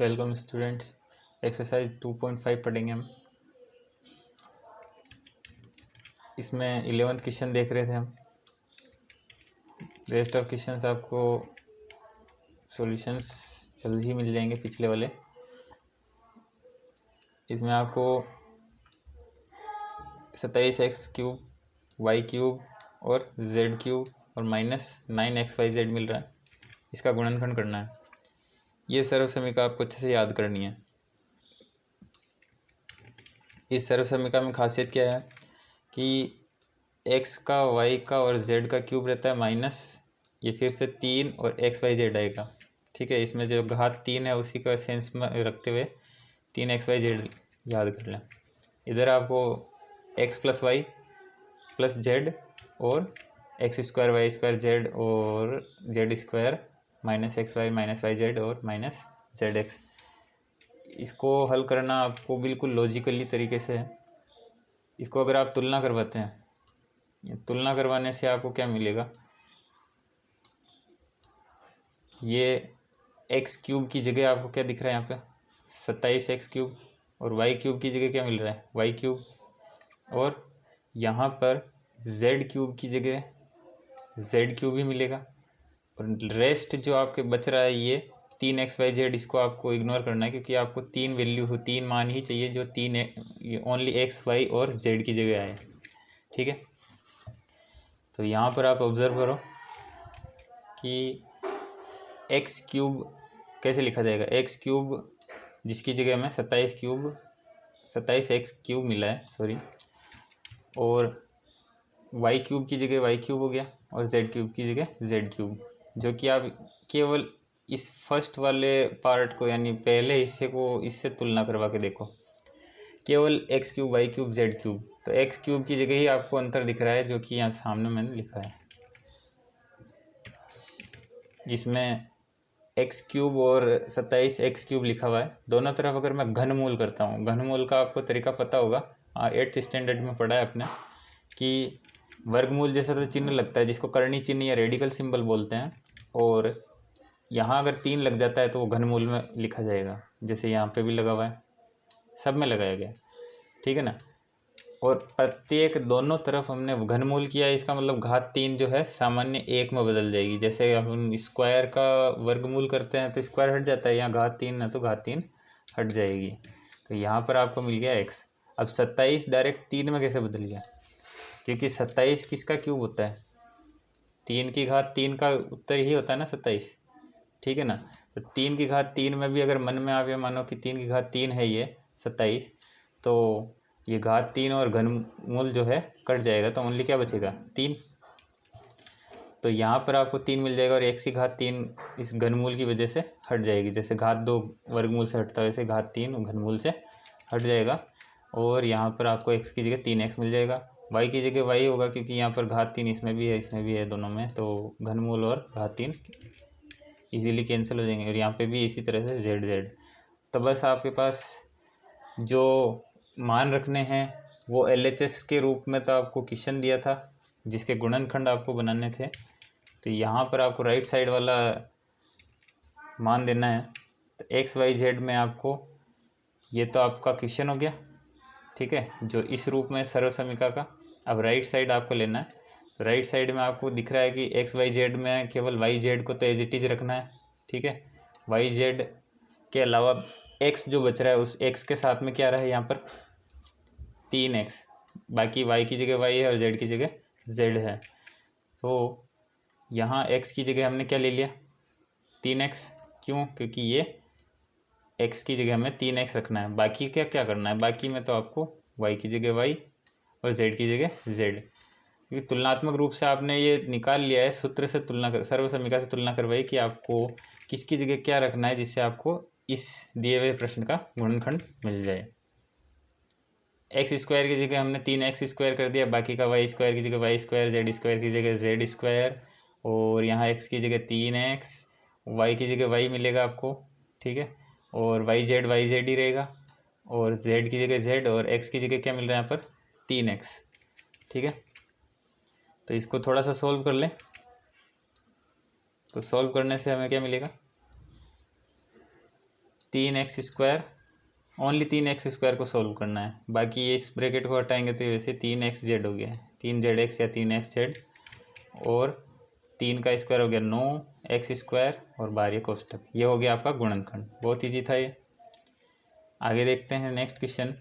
Welcome students. Exercise 2.5 पढ़ेंगे हम। इसमें 11th क्वेश्चन देख रहे थे हम। रेस्ट ऑफ क्वेश्चंस आपको सॉल्यूशंस जल्द ही मिल जाएंगे पिछले वाले। इसमें आपको 27x³ y³ और z³ और -9xyz मिल रहा है। इसका गुणनखंड करना है। ये सर्व समीकरण आपको अच्छे से याद करनी है। इस सर्व समीकरण में खासियत क्या है कि x का y का और z का क्यूब रहता है माइनस ये फिर से 3 और xyz आएगा। ठीक है, इसमें जो घात 3 है उसी का सेंस में रखते हुए 3xyz याद कर लें। इधर आपको x + y + z और x² y² z और z² -xy -yz और -zx। इसको हल करना आपको बिल्कुल लॉजिकली तरीके से है। इसको अगर आप तुलना करवाते हैं, तुलना करवाने से आपको क्या मिलेगा, ये x³ की जगह आपको क्या दिख रहा है यहाँ पे 27x³ और y³ की जगह क्या मिल रहा है y³ और यहाँ पर z³ की जगह z³ भी मिलेगा। और रेस्ट जो आपके बच रहा है ये 3xyz, इसको आपको इग्नोर करना है क्योंकि आपको 3 मान ही चाहिए जो 3 ओनली x y और z की जगह आए। ठीक है, तो यहाँ पर आप ऑब्जर्व करो कि x³ कैसे लिखा जाएगा। x³ जिसकी जगह में 27x³ मिला है सॉरी, और y³ की जगह y³ हो गया और z³ की जगह z³, जो कि आप केवल इस फर्स्ट वाले पार्ट को यानी पहले हिस्से को इससे तुलना करवा के देखो। केवल x³ y³ z³, तो x³ की जगह ही आपको अंतर दिख रहा है जो कि यहाँ सामने मैंने लिखा है, जिसमें x³ और 27x³ लिखा हुआ है। दोनों तरफ अगर मैं घनमूल करता हूँ, घनमूल का आपको तरीका पता होगा, 8th स्टैंडर्ड में पढ़ा है आपने कि वर्गमूल जैसा तो चिन्ह लगता है जिसको करनी चिन्ह या रेडिकल सिंबल बोलते हैं, और यहाँ अगर 3 लग जाता है तो वो घनमूल में लिखा जाएगा, जैसे यहाँ पे भी लगा हुआ है, सब में लगाया गया। ठीक है ना, और प्रत्येक दोनों तरफ हमने घनमूल किया है, इसका मतलब घात 3 जो है सामान्य 1 में बदल जाएगी। जैसे हम स्क्वायर का वर्गमूल करते हैं तो स्क्वायर हट जाता है, यहाँ घात 3 है तो घात 3 हट जाएगी। तो यहाँ पर आपको मिल गया x। अब 27 डायरेक्ट 3 में कैसे बदल गया, क्योंकि 27 किसका क्यूब होता है, 3 की घात 3 का उत्तर ही होता है ना 27। ठीक है ना, तो 3 की घात 3 में भी अगर मन में आप ये मानो कि 3 की घात 3 है ये 27, तो ये घात 3 और घनमूल जो है कट जाएगा, तो ओनली क्या बचेगा 3। तो यहाँ पर आपको 3 मिल जाएगा और x की घात 3 इस घनमूल की वजह से हट जाएगी। जैसे घात 2 वर्गमूल से हटता है वैसे घात 3 घनमूल से हट जाएगा, और यहाँ पर आपको x की जगह 3x मिल जाएगा। y की जगह y होगा क्योंकि यहाँ पर घात 3 इसमें भी है इसमें भी है दोनों में, तो घनमूल और घात 3 इजीली कैंसिल हो जाएंगे, और यहाँ पे भी इसी तरह से z। तो बस आपके पास जो मान रखने हैं वो LHS के रूप में तो आपको क्वेश्चन दिया था जिसके गुणनखंड आपको बनाने थे, तो यहाँ पर आपको राइट साइड वाला मान देना है। तो XYZ में आपको ये तो आपका क्वेश्चन हो गया। ठीक है, जो इस रूप में सर्व समीकरण का। अब राइट साइड आपको लेना है, तो राइट साइड में आपको दिख रहा है कि XYZ में केवल YZ को तो एज इट इज रखना है। ठीक है, YZ के अलावा x जो बच रहा है उस x के साथ में क्या रहा है यहाँ पर 3x, बाकी y की जगह y है और z की जगह z है। तो यहाँ x की जगह हमने क्या ले लिया 3x, क्यों, क्योंकि ये x की जगह हमें 3x रखना है। बाकी क्या क्या करना है, बाकी में तो आपको y की जगह y और z की जगह z, क्योंकि तुलनात्मक रूप से आपने ये निकाल लिया है, सूत्र से तुलना कर सर्व समीकरण से तुलना करवाई कि आपको किसकी जगह क्या रखना है जिससे आपको इस दिए हुए प्रश्न का गुणनखंड मिल जाए। x² की जगह हमने 3x² कर दिया, बाकी का y² की जगह y², z² की जगह z², और यहाँ x की जगह 3x, y की जगह y मिलेगा आपको। ठीक है, और yz ही रहेगा, और z की जगह z, और x की जगह क्या मिल रहा है यहाँ पर 3x। ठीक है, तो इसको थोड़ा सा सोल्व कर लें, तो सोल्व करने से हमें क्या मिलेगा, 3x², ओनली 3x² को सोल्व करना है। बाकी ये इस ब्रैकेट को हटाएंगे तो ये वैसे 3xz हो गया, 3zx या 3xz, और 3 का स्क्वायर हो गया 9x² और बाहर ये कोष्टक। ये हो गया आपका गुणनखंड। बहुत ईजी था ये। आगे देखते हैं नेक्स्ट क्वेश्चन।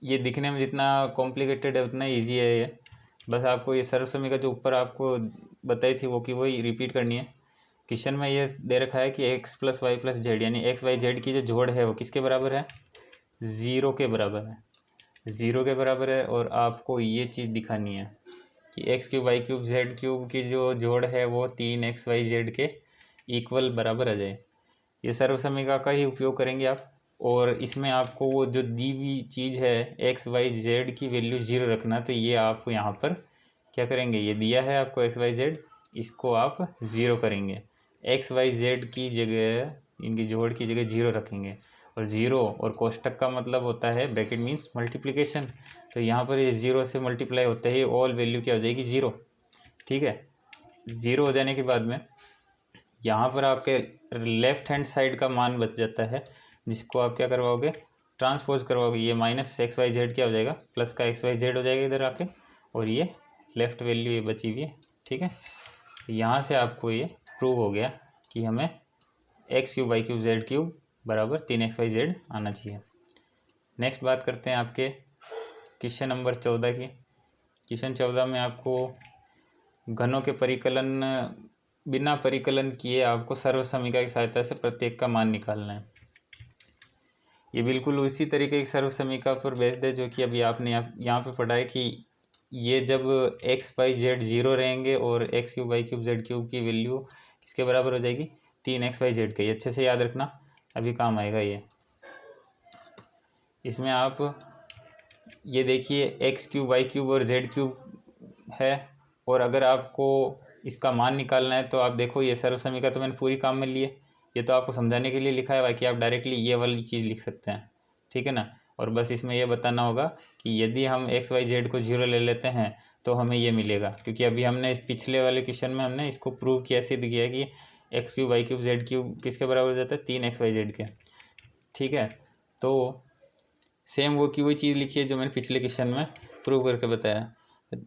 ये दिखने में जितना कॉम्प्लिकेटेड है उतना ईजी है ये। बस आपको ये सर्वसमीकरण जो ऊपर आपको बताई थी वो की वही रिपीट करनी है। क्वेश्चन में ये दे रखा है कि x + y + z, यानी x y z की जो जोड़ है वो किसके बराबर है? 0 के बराबर है। 0 के बराबर है, और आपको ये चीज़ दिखानी है कि x³ y³ z³ की जो जोड़ है वो 3x y z के इक्वल बराबर आ जाए। ये सर्वसमीकरण का ही उपयोग करेंगे आप, और इसमें आपको वो जो दी हुई चीज़ है x y z की वैल्यू 0 रखना। तो ये आप यहाँ पर क्या करेंगे, ये दिया है आपको x y z, इसको आप 0 करेंगे। x y z की जगह, इनकी जोड़ की जगह 0 रखेंगे, और 0 और कोष्टक का मतलब होता है ब्रैकेट मीन्स मल्टीप्लिकेशन। तो यहाँ पर ये 0 से मल्टीप्लाई होते ही ऑल वैल्यू क्या हो जाएगी? 0। ठीक है, 0 हो जाने के बाद में यहाँ पर आपके लेफ्ट हैंड साइड का मान बच जाता है, जिसको आप क्या करवाओगे? ट्रांसपोज करवाओगे। ये -xyz क्या हो जाएगा? प्लस का xyz हो जाएगा इधर आके, और ये लेफ्ट वैल्यू ये बची हुई है। ठीक है, यहाँ से आपको ये प्रूव हो गया कि हमें x³ y³ z³ बराबर 3xyz आना चाहिए। नेक्स्ट बात करते हैं आपके क्वेश्चन नंबर 14 की। क्वेश्चन 14 में आपको घनों के परिकलन, बिना परिकलन किए आपको सर्वसमीकरण की सहायता से प्रत्येक का मान निकालना है। ये बिल्कुल उसी तरीके की सर्वसमीकरण पर बेस्ड है जो कि अभी आपने यहाँ पे पढ़ा है कि ये जब x y z 0 रहेंगे और x³ y³ z³ की वैल्यू किसके बराबर हो जाएगी? 3x y z के। ये अच्छे से याद रखना, अभी काम आएगा ये। इसमें आप ये देखिए x³ y³ और z³ है, और अगर आपको इसका मान निकालना है तो आप देखो ये सर्वसमीकरण तो मैंने पूरी काम में ली है। ये तो आपको समझाने के लिए लिखा है कि आप डायरेक्टली ये वाली चीज़ लिख सकते हैं। ठीक है ना, और बस इसमें यह बताना होगा कि यदि हम x y z को 0 ले लेते हैं तो हमें ये मिलेगा, क्योंकि अभी हमने पिछले वाले क्वेश्चन में हमने इसको प्रूव किया, सिद्ध किया कि x³ y³ z³ किसके बराबर हो जाता है? 3x y z के। ठीक है, तो सेम वो की वही चीज़ लिखी है जो मैंने पिछले क्वेश्चन में प्रूव करके बताया।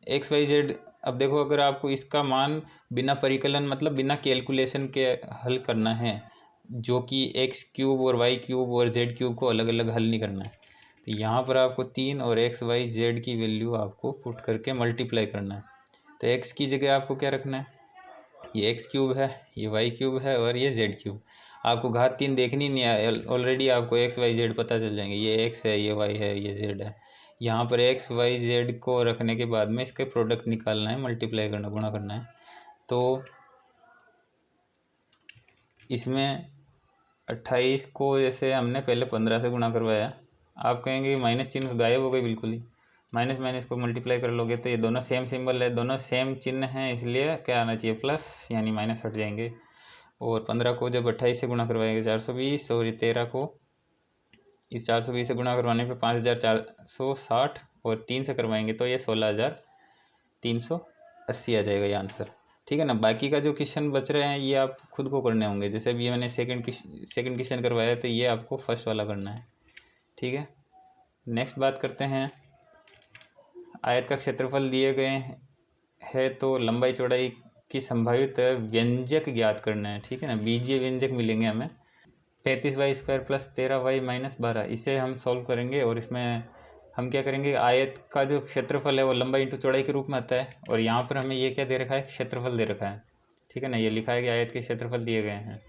एक्स वाई जेड, अब देखो अगर आपको इसका मान बिना परिकलन मतलब बिना कैलकुलेशन के हल करना है, जो कि x³ और y³ और z³ को अलग अलग हल नहीं करना है, तो यहाँ पर आपको 3 और x y z की वैल्यू आपको पुट करके मल्टीप्लाई करना है। तो x की जगह आपको क्या रखना है? ये x³ है, ये y³ है और ये z³। आपको घात 3 देखनी नहीं है, ऑलरेडी आपको x y z पता चल जाएंगे। ये x है, ये y है, ये z है। यहाँ पर x y z को रखने के बाद में इसके प्रोडक्ट निकालना है, मल्टीप्लाई करना, गुणा करना है। तो इसमें 28 को जैसे हमने पहले 15 से गुणा करवाया, आप कहेंगे माइनस चिन्ह गायब हो गई, बिल्कुल ही माइनस माइनस को मल्टीप्लाई कर लोगे तो ये दोनों सेम सिंबल है, दोनों सेम चिन्ह हैं, इसलिए क्या आना चाहिए? प्लस, यानी माइनस हट जाएंगे। और 15 को जब 28 से गुणा करवाएंगे 420, और ये 13 को इस 420 से गुणा करवाने पे 5460, और 3 से करवाएंगे तो ये 16380 आ जाएगा ये आंसर। ठीक है ना। बाकी का जो क्वेश्चन बच रहे हैं ये आप खुद को करने होंगे। जैसे अभी मैंने सेकंड क्वेश्चन करवाया तो ये आपको फर्स्ट वाला करना है। ठीक है, नेक्स्ट बात करते हैं। आयत का क्षेत्रफल दिए गए है तो लंबाई चौड़ाई की संभावित व्यंजक ज्ञात करना है। ठीक है ना, बीजीय व्यंजक मिलेंगे हमें 35y² + 13y - 12। इसे हम सॉल्व करेंगे, और इसमें हम क्या करेंगे? आयत का जो क्षेत्रफल है वो लंबाई इंटू चौड़ाई के रूप में आता है, और यहाँ पर हमें ये क्या दे रखा है? क्षेत्रफल दे रखा है। ठीक है ना, ये लिखा है कि आयत के क्षेत्रफल दिए गए हैं,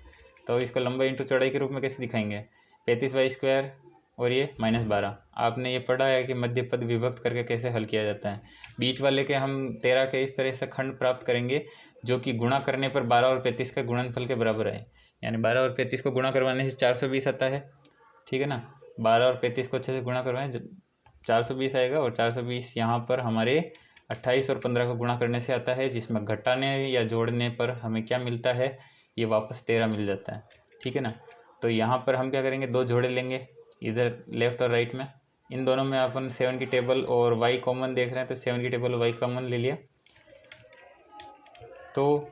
तो इसको लंबाई इंटू चौड़ाई के रूप में कैसे दिखाएंगे? 35y² और ये -12। आपने ये पढ़ा है कि मध्य पद विभक्त करके कैसे हल किया जाता है। बीच वाले के हम 13 के इस तरह से खंड प्राप्त करेंगे जो कि गुणा करने पर 12 और 35 का गुणनफल के बराबर है, यानी 12 और 35 को गुणा करवाने से 420 आता है। ठीक है ना, 12 और 35 को अच्छे से गुणा करवाएं, 420 आएगा, और 420 यहाँ पर हमारे 28 और 15 को गुणा करने से आता है, जिसमें घटाने या जोड़ने पर हमें क्या मिलता है? ये वापस 13 मिल जाता है। ठीक है ना, तो यहाँ पर हम क्या करेंगे? 2 जोड़े लेंगे इधर लेफ्ट और राइट में। इन दोनों में अपन 7 की टेबल और y कॉमन देख रहे हैं, तो 7 की टेबल और y कॉमन ले लिया, तो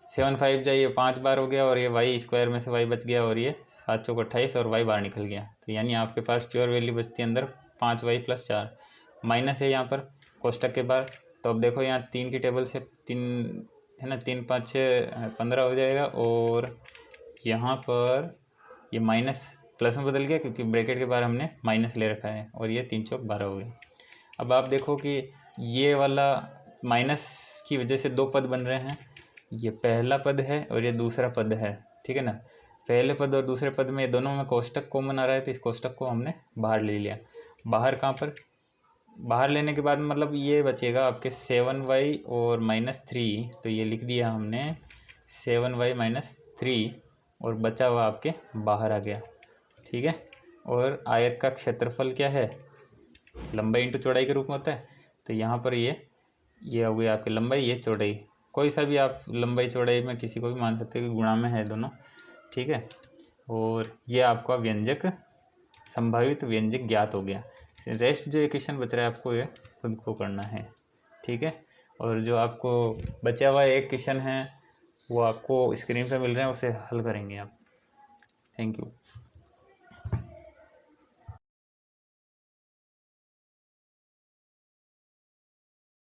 7 5 जाइए 5 बार हो गया, और ये वाई स्क्वायर में से वाई बच गया, और ये 7 चौक 28 और वाई बाहर निकल गया। तो यानी आपके पास प्योर वैल्यू बचती है अंदर 5y + 4। माइनस है यहाँ पर कोष्टक के बाहर। तो अब देखो यहाँ 3 की टेबल से 3 है ना, 3 5 6 15 हो जाएगा, और यहाँ पर ये माइनस प्लस में बदल गया क्योंकि ब्रैकेट के बाहर हमने माइनस ले रखा है, और ये 3 चौक 12 हो गया। अब आप देखो कि ये वाला माइनस की वजह से 2 पद बन रहे हैं, ये पहला पद है और ये दूसरा पद है, ठीक है ना। पहले पद और दूसरे पद में दोनों में कोष्टक कॉमन आ रहा है, तो इस कोष्टक को हमने बाहर ले लिया। बाहर कहाँ पर, बाहर लेने के बाद मतलब ये बचेगा आपके 7y और -3, तो ये लिख दिया हमने 7y - 3, और बचा हुआ आपके बाहर आ गया, ठीक है। और आयत का क्षेत्रफल क्या है, लंबाई इंटू चौड़ाई के रूप में होता है। तो यहाँ पर ये हो गई आपकी लंबाई, ये चौड़ाई, कोई सा भी आप लंबाई चौड़ाई में किसी को भी मान सकते हैं कि गुणा में है दोनों, ठीक है। और ये आपका व्यंजक, संभावित व्यंजक ज्ञात हो गया। रेस्ट जो इक्वेशन बच रहा है आपको ये खुद को करना है, ठीक है। और जो आपको बचा हुआ एक क्वेश्चन है वो आपको स्क्रीन पे मिल रहे हैं, उसे हल करेंगे आप। Thank you.